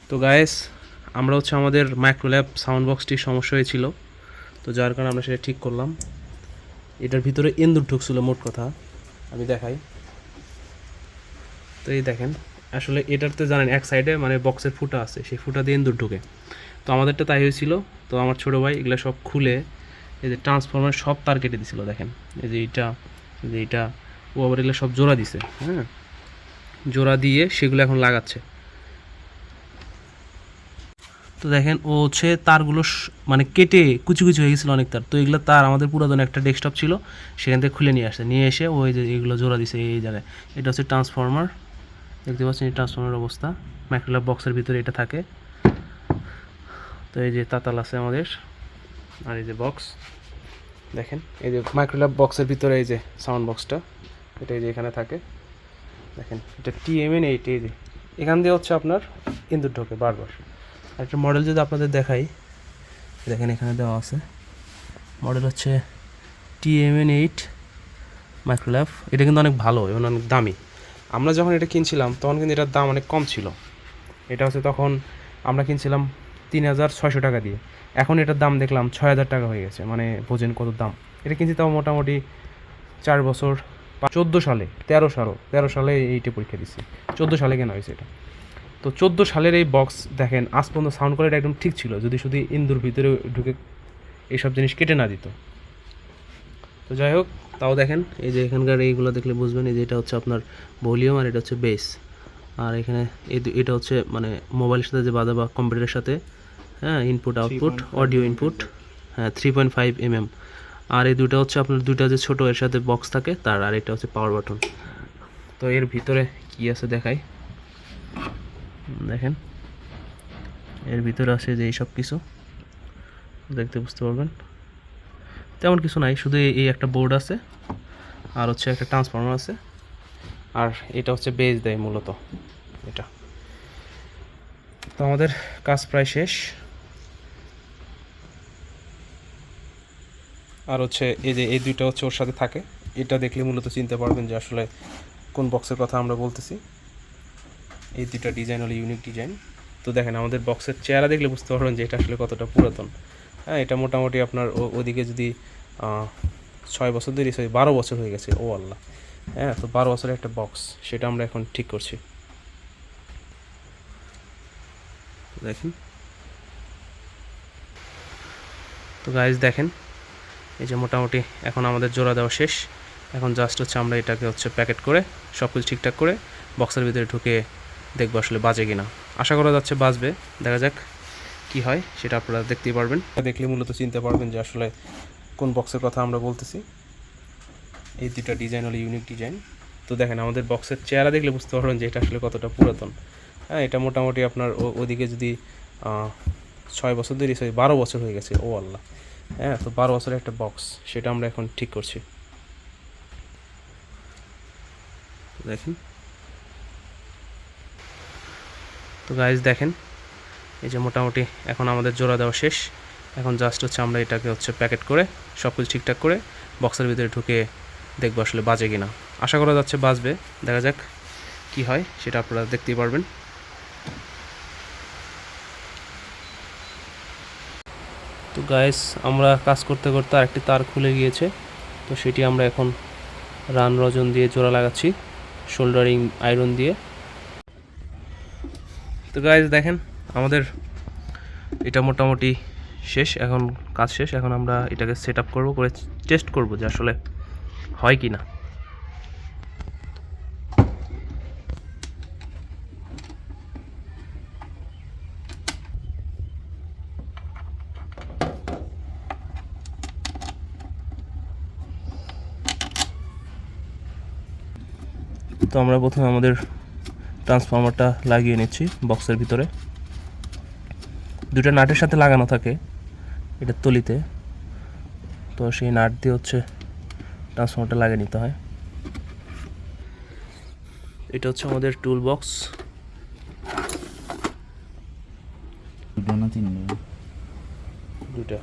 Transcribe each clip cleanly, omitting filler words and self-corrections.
তো গাইস, আমরা হচ্ছে আমাদের মাইক্রোল্যাব সাউন্ড বক্সটির সমস্যা হয়েছিল, তো যার কারণে আমরা সেটা ঠিক করলাম। এটার ভিতরে ইঁদুর ঢুকছিল, মোট কথা আমি দেখাই। তো এই দেখেন, আসলে এটাতে জানেন এক সাইডে মানে বক্সের ফুটা আছে, সেই ফুটা দিয়ে ইঁদুর ঢুকে। তো আমাদেরটা তাই হয়েছিল। তো আমার ছোটো ভাই এগুলো সব খুলে এই যে ট্রান্সফরমার সব তার কেটে দিছিল। দেখেন এই যে এইটা ও আবার এগুলো সব জোড়া দিছে। হ্যাঁ, জোড়া দিয়ে সেগুলো এখন লাগাচ্ছে। তো দেখেন ও হচ্ছে তারগুলো মানে কেটে কুচি কুচি হয়ে গেছিলো অনেক তার। তো এগুলো তার আমাদের পুরাতন একটা ডেস্কটপ ছিল, সেখান থেকে খুলে নিয়ে আসছে, নিয়ে এসে ওই যে এগুলো জোড়া দিছে এই জায়গায়। এটা হচ্ছে ট্রান্সফরমার, দেখতে পাচ্ছেন এই ট্রান্সফরমার অবস্থা। মাইক্রোল্যাব বক্সের ভিতরে এটা থাকে। তো এই যে তাতাল আছে আমাদের, আর এই যে বক্স দেখেন, এই যে মাইক্রোল্যাব বক্সের ভিতরে এই যে সাউন্ড বক্সটা, এটা এই যে এখানে থাকে। দেখেন এটা TMN8, এই যে এখান দিয়ে হচ্ছে আপনার ইঁদুর ঢোকে বারবার। আর একটা মডেল যদি আপনাদের দেখাই, দেখেন এখানে দেওয়া আছে, মডেল হচ্ছে TMN8 মাইক্রোল্যাব। এটা কিন্তু অনেক ভালো এবং অনেক দামি। আমরা যখন এটা কিনছিলাম তখন কিন্তু এটার দাম অনেক কম ছিল। এটা হচ্ছে তখন আমরা কিনছিলাম 3600 টাকা দিয়ে। এখন এটার দাম দেখলাম 6000 টাকা হয়ে গেছে। মানে বোঝেন কত দাম। এটা কিনছি তাও মোটামুটি 4 বছর, 14 সালে, 13 সালে এইটা পরীক্ষা দিচ্ছি। 14 সালে কেনা হয়েছে এটা। তো 14 সালের এই বক্স দেখেন আজ পর্যন্ত সাউন্ড কোয়ালিটি একদম ঠিক ছিল, যদি শুধু ইন্দুর ভিতরে ঢুকে এইসব জিনিস কেটে না দিত। তো যাই হোক, তাও দেখেন এই যে এখানকার এইগুলো দেখলে বুঝবেন, এই যে এটা হচ্ছে আপনার ভলিউম আর এটা হচ্ছে বেস। আর এখানে এটা হচ্ছে মানে মোবাইলের সাথে যে বাজে বা কম্পিউটারের সাথে, হ্যাঁ, ইনপুট আউটপুট অডিও ইনপুট, হ্যাঁ 3.5 mm। আর এই দুটো হচ্ছে আপনার দুইটা যে ছোটো এর সাথে বক্স থাকে তার, আর এটা হচ্ছে পাওয়ার বাটন। তো এর ভিতরে কি আছে দেখাই, দেখেন এর ভিতরে আছে যে এইসব কিছু, দেখতে বুঝতে পারবেন। তেমন কিছু নাই, শুধু এই একটা বোর্ড আছে, আর হচ্ছে একটা ট্রান্সফর্মার আছে, আর এটা হচ্ছে বেস দেয় মূলত এটা। তো আমাদের কাজ প্রায় শেষ। আর হচ্ছে এই যে এই দুইটা হচ্ছে ওর সাথে থাকে, এটা দেখলে মূলত চিনতে পারবেন যে আসলে কোন বক্সের কথা আমরা বলতেছি। এই দুইটা ডিজাইন হলো ইউনিক ডিজাইন। তো দেখেন আমাদের বক্সের চেহারা দেখলে বুঝতে পারবেন যে এটা আসলে কতটা পুরাতন। হ্যাঁ, এটা মোটামুটি আপনার ওদিকে যদি 6 বছর ধরে, 12 বছর হয়ে গেছে। ও আল্লাহ, হ্যাঁ। তো 12 বছরের একটা বক্স, সেটা আমরা এখন ঠিক করছি। দেখেন, তো গাইজ দেখেন এই যে মোটামুটি এখন আমাদের জোড়া দেওয়া শেষ। এখন জাস্ট হচ্ছে আমরা এটাকে হচ্ছে প্যাকেট করে সব কিছু ঠিকঠাক করে বক্সের ভিতরে ঢুকে দেখবো আসলে বাজে কিনা। আশা করা যাচ্ছে বাজবে, দেখা যাক কি হয়, সেটা আপনারা দেখতেই পারবেন। দেখলে মূলত চিনতে পারবেন যে আসলে কোন বক্সের কথা আমরা বলতেছি। এই দুটা ডিজাইন হলো ইউনিক ডিজাইন। তো দেখেন আমাদের বক্সের চেহারা দেখলে বুঝতে পারবেন যে এটা আসলে কতটা পুরাতন। হ্যাঁ, এটা মোটামুটি আপনার ওদিকে যদি 6 বছর ধরে, 12 বছর হয়ে গেছে। ও আল্লাহ, হ্যাঁ। তো 12 বছরের একটা বক্স, সেটা আমরা এখন ঠিক করছি। দেখেন, তো গাইজ দেখেন এই যে মোটামুটি এখন আমাদের জোড়া দেওয়া শেষ। এখন জাস্ট হচ্ছে আমরা এটাকে হচ্ছে প্যাকেট করে সব কিছু ঠিকঠাক করে বক্সের ভিতরে ঢুকে দেখবো আসলে বাজে কিনা। আশা করা যাচ্ছে বাজবে, দেখা যাক কি হয়, সেটা আপনারা দেখতেই পারবেন। তো গাইস, আমরা কাজ করতে করতে আরেকটি তার খুলে গিয়েছে, তো সেটি আমরা এখন রান রজন দিয়ে জোড়া লাগাচ্ছি, শোল্ডারিং আয়রন দিয়ে। তো গাইস দেখেন আমাদের এটা মোটামুটি শেষ, এখন কাজ শেষ। এখন আমরা এটাকে সেট আপ করবো, করে টেস্ট করবো যে আসলে হয় কি না। তো আমরা প্রথমে আমাদের ট্রান্সফর্মারটা লাগিয়ে নিচ্ছি বক্সের ভিতরে। দুটো নাটের সাথে লাগানো থাকে এটার তলিতে, তো সেই নাট দিয়ে হচ্ছে ট্রান্সফর্মারটা লাগিয়ে নিতে হয়। এটা হচ্ছে আমাদের টুল বক্স। দুটা।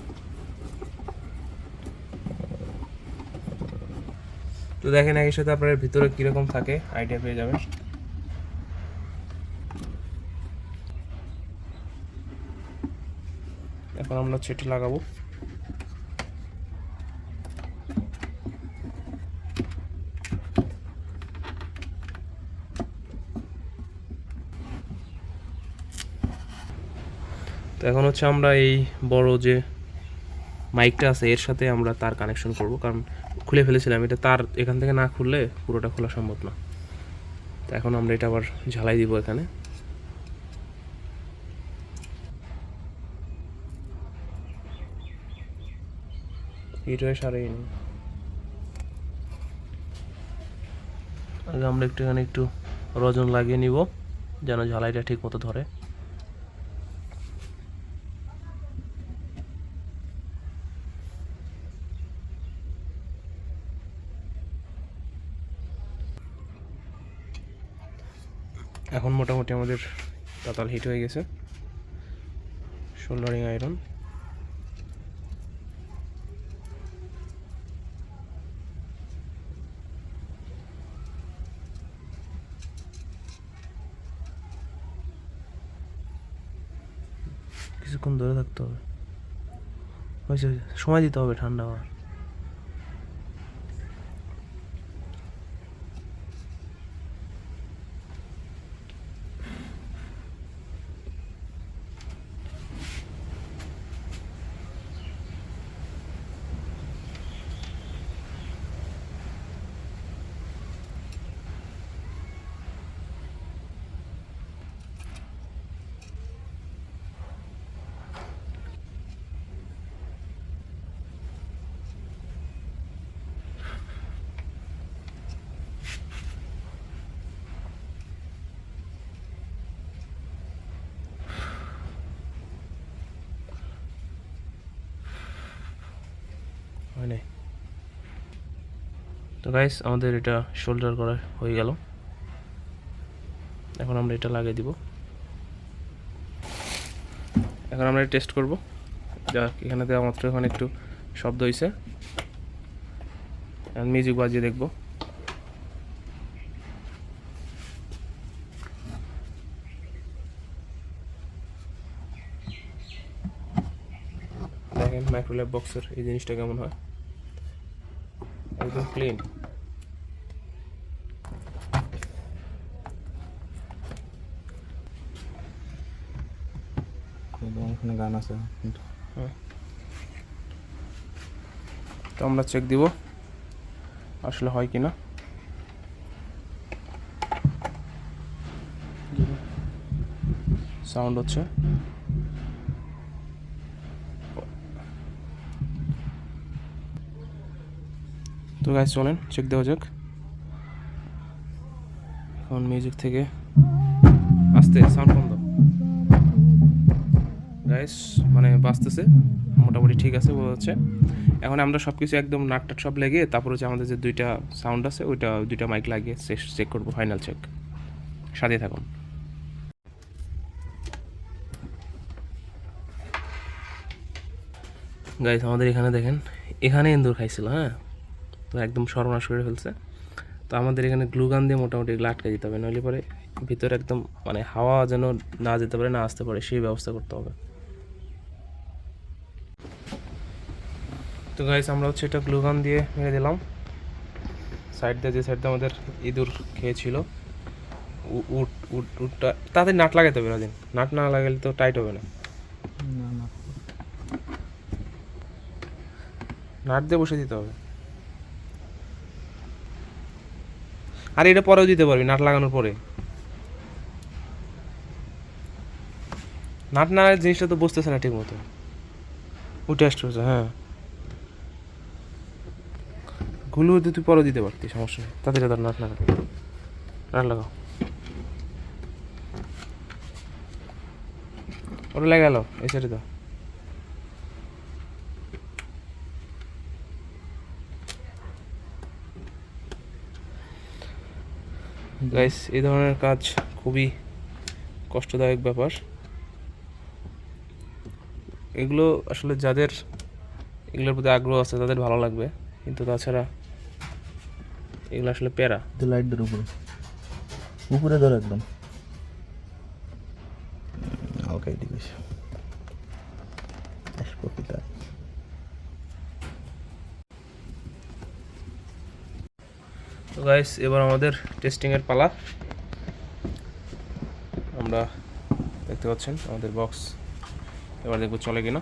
তো দেখেন একই সাথে আপনার ভিতরে কীরকম থাকে আইডিয়া পেয়ে যাবেন। এখন আমরা হচ্ছে এটা লাগাবো। তো এখন হচ্ছে আমরা এই বড় যে মাইকটা আছে এর সাথে আমরা তার কানেকশন করব, কারণ খুলে ফেলেছিলাম এটা, তার এখান থেকে না খুললে পুরোটা খোলা সম্ভব না। তো এখন আমরা এটা আবার ঝালাই দিব এখানে। হিট হয়ে সারেই নি। আগে আমরা একটু এখানে একটু রজন লাগিয়ে নিব যেন ঝালাইটা ঠিক মতো ধরে। এখন মোটামুটি আমাদের তাতাল হিট হয়ে গেছে। সোল্ডারিং আয়রন, কিছুক্ষণ ধরে থাকতে হবে, হয়েছে সময় দিতে হবে ঠান্ডা হওয়ার। হয় নাই। তো গাইস আমাদের এটা শোল্ডার করা হয়ে গেল। এখন আমরা এটা লাগিয়ে দিব। এখন আমরা টেস্ট করব। যা এখানে দেওয়া মাত্র এখানে একটু শব্দ হয়েছে, এখন মিউজিক বাজিয়ে দেখব। দেখেন মাইক্রোল্যাব বক্সের এই জিনিসটা কেমন হয়, একদম ক্লিন। এখানে গান আছে। তো আমরা চেক দিব আসলে হয় কিনা। সাউন্ড হচ্ছে, তো গাইস চলেন চেক দেওয়া যাক। এখন মিউজিক থেকে আস্তে সাউন্ড কম দাও গাইস, মানে বাজতেছে মোটামুটি ঠিক আছে বোঝা যাচ্ছে। এখন আমরা সব কিছু একদম নাটটাট সব লেগে তারপর হচ্ছে আমাদের যে দুইটা সাউন্ড আছে ওইটা দুইটা মাইক লাগিয়ে চেক করবো, ফাইনাল চেক। সাথে থাকুন। গাইস আমাদের এখানে দেখেন, এখানে ইন্দুর খাইছিল, হ্যাঁ, তো একদম সর্বনাশ করে ফেলছে। তো আমাদের এখানে গ্লুগান দিয়ে মোটামুটি এগুলো আটকে দিতে হবে, নইলে পরে ভিতরে একদম মানে হাওয়া যেন না যেতে পারে, না আসতে পারে, সেই ব্যবস্থা করতে হবে। তো গাইস আমরা হচ্ছে এটা গ্লুগান দিয়ে মেরে দিলাম সাইড দিয়ে, যে সাইড দিয়ে আমাদের ইঁদুর খেয়েছিল। উটটা তাদের নাট লাগাতে হবে, রাদিন নাট না লাগালে তো টাইট হবে না। নাট দিয়ে বসে দিতে হবে। আর এটা পরেও দিতে পারবি নাট লাগানোর পরে। নাট না জিনিসটা তো বসতেছে না ঠিক মতো, উঠে আসতে হচ্ছে। হ্যাঁ, গুলো তুই পরেও দিতে পারতি, সমস্যা নেই। তাদের তার নাট লাগাও, নাট লাগাও। ওটা লেগে গেল এই সাইডে দাও। গাইস এই ধরনের কাজ খুবই কষ্টদায়ক ব্যাপার। এগুলো আসলে যাদের এগুলোর প্রতি আগ্রহ আছে তাদের ভালো লাগবে, কিন্তু তাছাড়া এগুলো আসলে প্যারা। লাইট ধর উপরে, উপরে ধর একদম হালকা দিকে। কপিটা। তো গাইস এবার আমাদের টেস্টিংয়ের পালা। আমরা দেখতে পাচ্ছেন আমাদের বক্স, এবার দেখবো চলে কিনা।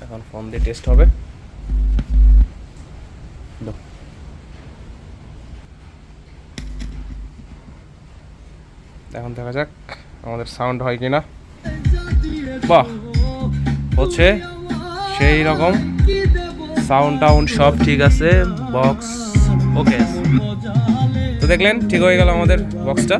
এখন ফোন দিয়ে টেস্ট হবে। এখন দেখা যাক আমাদের সাউন্ড হয় কিনা। বাহ, হচ্ছে সেই রকম, সাউন্ড টাউন্ড সব ঠিক আছে, বক্স ওকে। তো দেখলেন ঠিক হয়ে গেল আমাদের বক্সটা।